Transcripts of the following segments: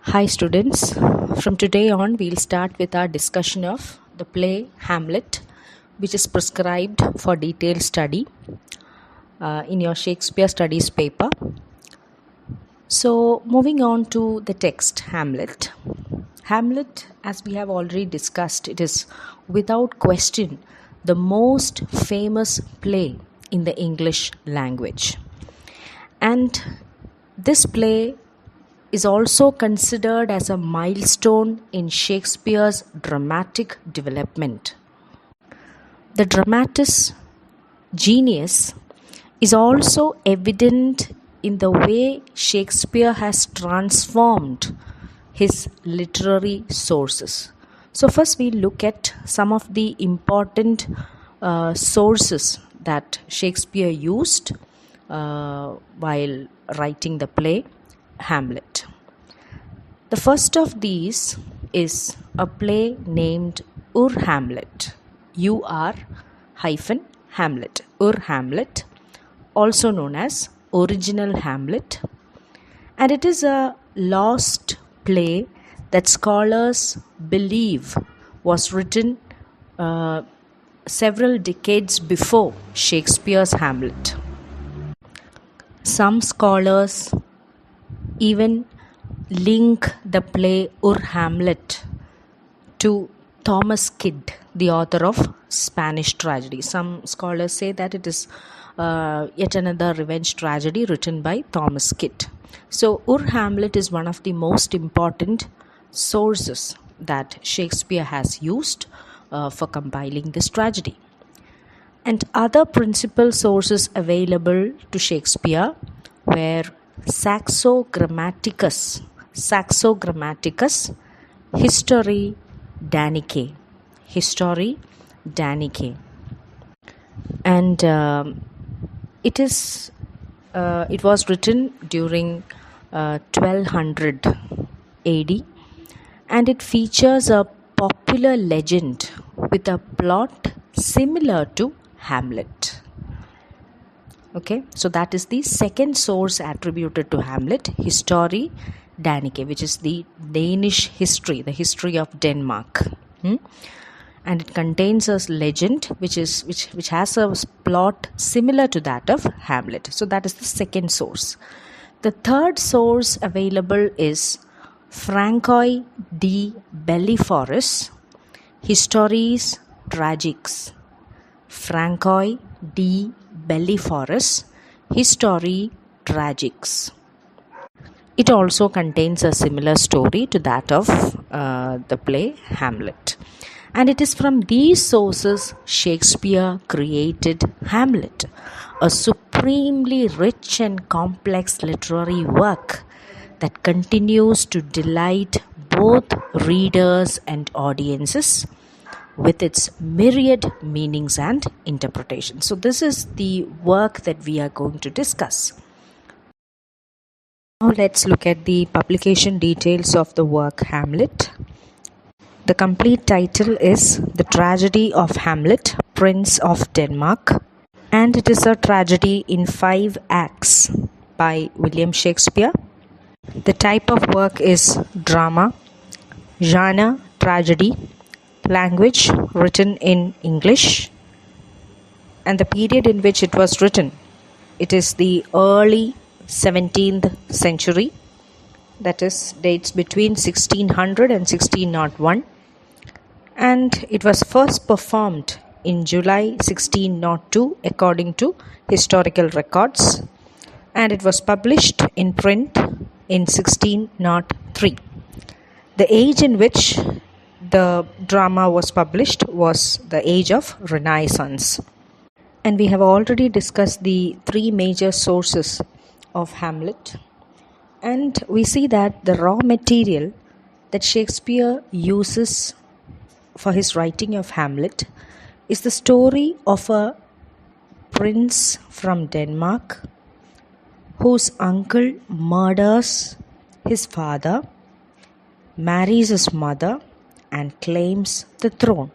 Hi students, from today on we'll start with our discussion of the play Hamlet, which is prescribed for detailed study in your Shakespeare studies paper. So moving on to the text Hamlet. Hamlet, as we have already discussed, it is without question the most famous play in the English language. And this play is also considered as a milestone in Shakespeare's dramatic development. The dramatist's genius is also evident in the way Shakespeare has transformed his literary sources. So first we look at some of the important sources that Shakespeare used while writing the play Hamlet. The first of these is a play named Hamlet, Hamlet, Hamlet, also known as Original Hamlet, and it is a lost play that scholars believe was written several decades before Shakespeare's Hamlet. Some scholars even link the play Hamlet to Thomas Kyd, the author of Spanish tragedy. Some scholars say that it is yet another revenge tragedy written by Thomas Kyd. So Hamlet is one of the most important sources that Shakespeare has used for compiling this tragedy. And other principal sources available to Shakespeare were Saxo Grammaticus, History Danicae, and it was written during 1200 AD, and it features a popular legend with a plot similar to Hamlet. Okay, so that is the second source attributed to Hamlet, History Danicae, which is the Danish history, the history of Denmark. And it contains a legend which has a plot similar to that of Hamlet. So that is the second source. The third source available is Francois de Belliforis, Histories Tragiques. Francois de Belliforis, History Tragiques. It also contains a similar story to that of the play Hamlet. And it is from these sources Shakespeare created Hamlet, a supremely rich and complex literary work that continues to delight both readers and audiences with its myriad meanings and interpretations. So this is the work that we are going to discuss. Now let's look at the publication details of the work Hamlet. The complete title is The Tragedy of Hamlet, Prince of Denmark, and it is a tragedy in 5 acts by William Shakespeare. The type of work is drama, genre tragedy, language written in English, and the period in which it was written, it is the early 17th century, that is dates between 1600 and 1601, and it was first performed in July 1602 according to historical records, and it was published in print in 1603. The age in which the drama was published was the age of Renaissance. And we have already discussed the 3 major sources of Hamlet. And we see that the raw material that Shakespeare uses for his writing of Hamlet is the story of a prince from Denmark whose uncle murders his father, marries his mother, and claims the throne.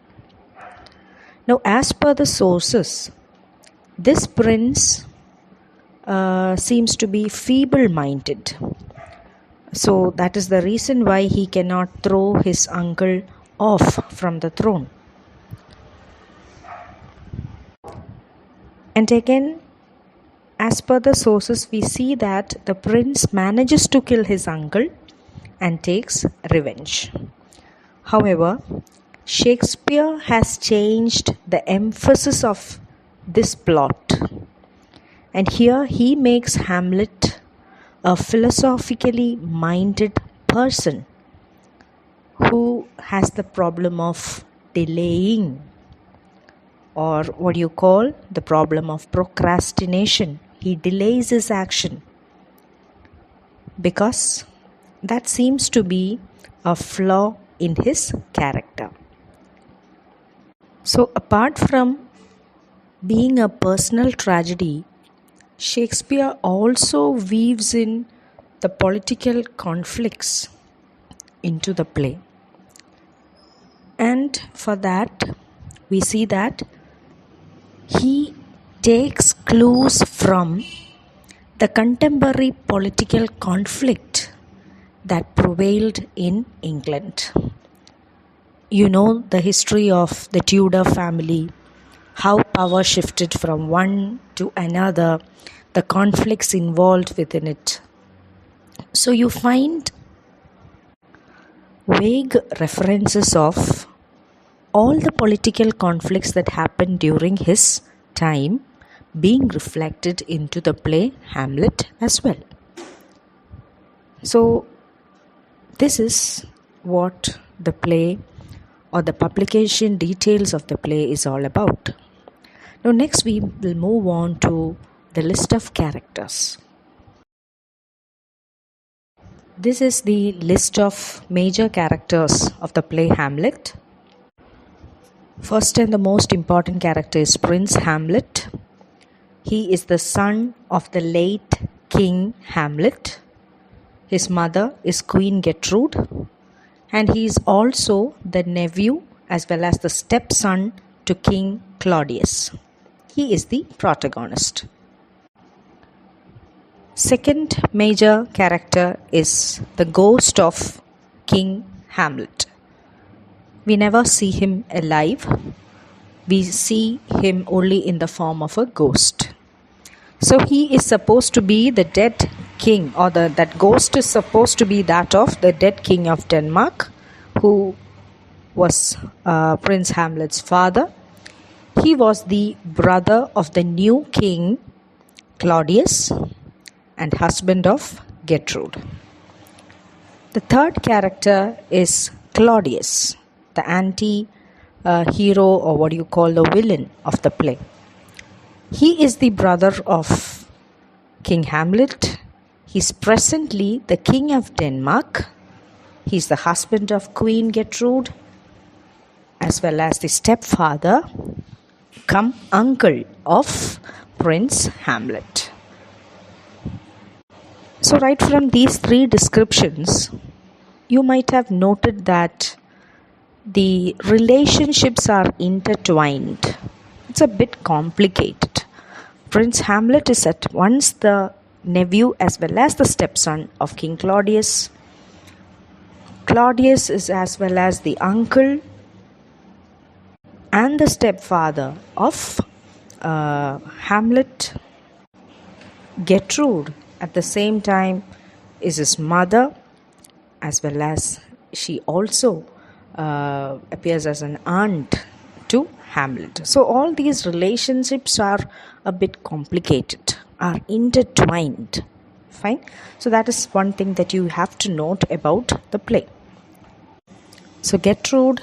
Now, as per the sources, this prince seems to be feeble-minded. So that is the reason why he cannot throw his uncle off from the throne. And again, as per the sources, we see that the prince manages to kill his uncle and takes revenge. However, Shakespeare has changed the emphasis of this plot, and here he makes Hamlet a philosophically minded person who has the problem of delaying, or what you call the problem of procrastination. He delays his action because that seems to be a flaw in his character. So apart from being a personal tragedy, Shakespeare also weaves in the political conflicts into the play. And for that, we see that he takes clues from the contemporary political conflict that prevailed in England. You know the history of the Tudor family, how power shifted from one to another, the conflicts involved within it. So you find vague references of all the political conflicts that happened during his time being reflected into the play Hamlet as well. So this is what the play or the publication details of the play is all about. Now next we will move on to the list of characters. This is the list of major characters of the play Hamlet. First and the most important character is Prince Hamlet. He is the son of the late King Hamlet. His mother is Queen Gertrude, and he is also the nephew as well as the stepson to King Claudius. He is the protagonist. Second major character is the ghost of King Hamlet. We never see him alive. We see him only in the form of a ghost. So he is supposed to be the dead king, or that ghost is supposed to be that of the dead king of Denmark, who was Prince Hamlet's father. He was the brother of the new king Claudius and husband of Gertrude. The third character is Claudius, the anti-hero, or what you call the villain of the play. He is the brother of King Hamlet. He's presently the king of Denmark. He's the husband of Queen Gertrude, as well as the stepfather come uncle of Prince Hamlet. So right from these three descriptions, you might have noted that the relationships are intertwined. It's a bit complicated. Prince Hamlet is at once the nephew as well as the stepson of King Claudius. Claudius is as well as the uncle and the stepfather of Hamlet. Gertrude at the same time is his mother, as well as she also appears as an aunt to Hamlet. So all these relationships are a bit complicated, are intertwined. Fine. So that is one thing that you have to note about the play. So Gertrude,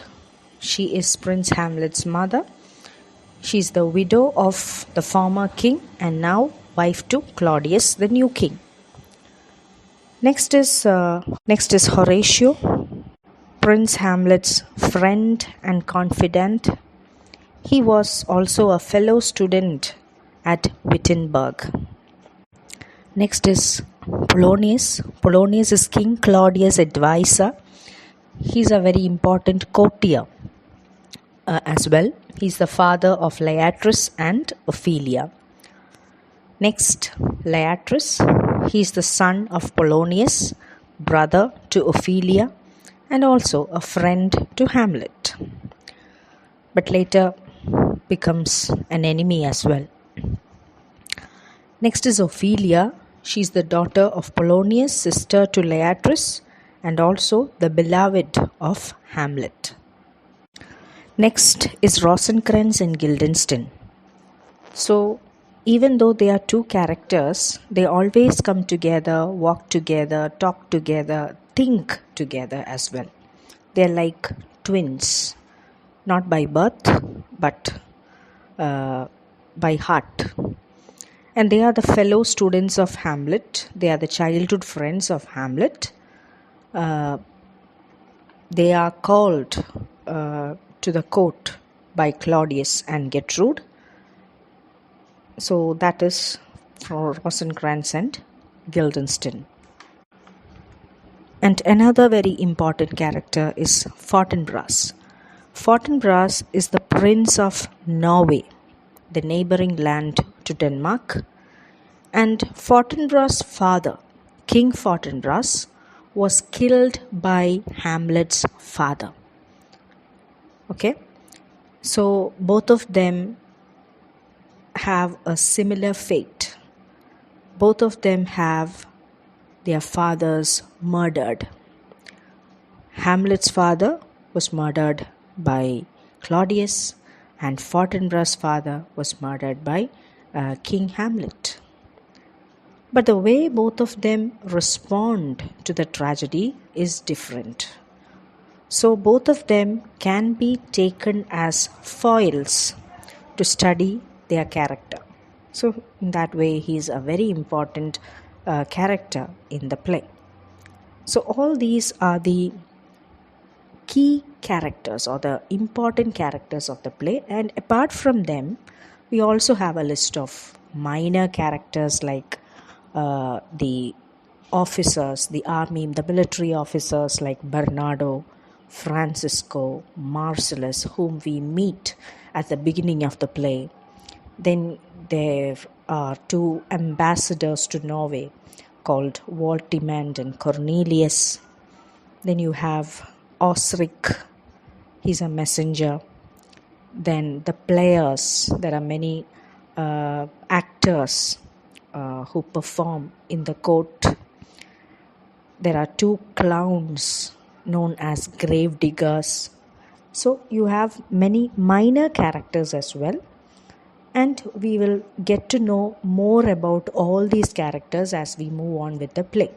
she is Prince Hamlet's mother. She is the widow of the former king and now wife to Claudius, the new king. Next is Horatio, Prince Hamlet's friend and confidant. He was also a fellow student at Wittenberg. Next is Polonius. Polonius is King Claudius' advisor. He is a very important courtier as well. He is the father of Laertes and Ophelia. Next, Laertes. He is the son of Polonius, brother to Ophelia, and also a friend to Hamlet, but later becomes an enemy as well. Next is Ophelia. She is the daughter of Polonius, sister to Leatrice, and also the beloved of Hamlet. Next is Rosencrantz and Guildenstern. So, even though they are two characters, they always come together, walk together, talk together, think together as well. They are like twins, not by birth, but by heart. And they are the fellow students of Hamlet. They are the childhood friends of Hamlet. They are called to the court by Claudius and Gertrude. So that is for Rosencrantz and Guildenstern. And another very important character is Fortinbras. Fortinbras is the Prince of Norway, the neighboring land to Denmark. And Fortinbras' father, King Fortinbras, was killed by Hamlet's father. Okay, so both of them have a similar fate. Both of them have their fathers murdered. Hamlet's father was murdered by Claudius, and Fortinbras' father was murdered by King Hamlet. But the way both of them respond to the tragedy is different. So both of them can be taken as foils to study their character. So in that way, he is a very important character in the play. So all these are the key characters or the important characters of the play, and apart from them, we also have a list of minor characters like the officers, the army, the military officers like Bernardo, Francisco, Marcellus, whom we meet at the beginning of the play. Then there are two ambassadors to Norway called Voltimand and Cornelius. Then you have Osric, he's a messenger. Then the players, there are many actors who perform in the court. There are two clowns known as grave diggers. So you have many minor characters as well, and we will get to know more about all these characters as we move on with the play.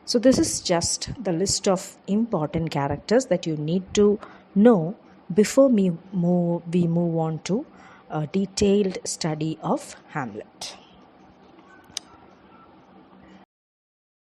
So this is just the list of important characters that you need to know before we move on to a detailed study of Hamlet.